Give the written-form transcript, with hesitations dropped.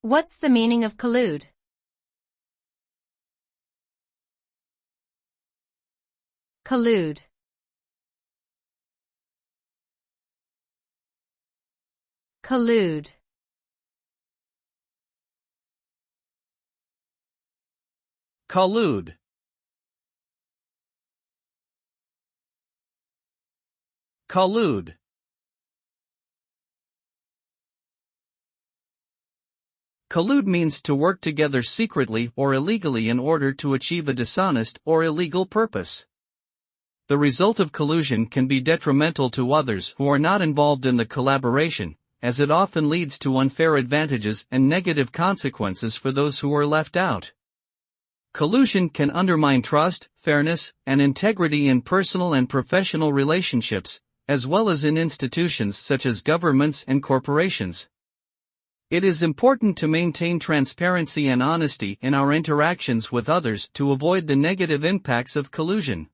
What's the meaning of collude? Collude. Collude. Collude. Collude. Collude means to work together secretly or illegally in order to achieve a dishonest or illegal purpose. The result of collusion can be detrimental to others who are not involved in the collaboration, as it often leads to unfair advantages and negative consequences for those who are left out. Collusion can undermine trust, fairness, and integrity in personal and professional relationships, as well as in institutions such as governments and corporations. It is important to maintain transparency and honesty in our interactions with others to avoid the negative impacts of collusion.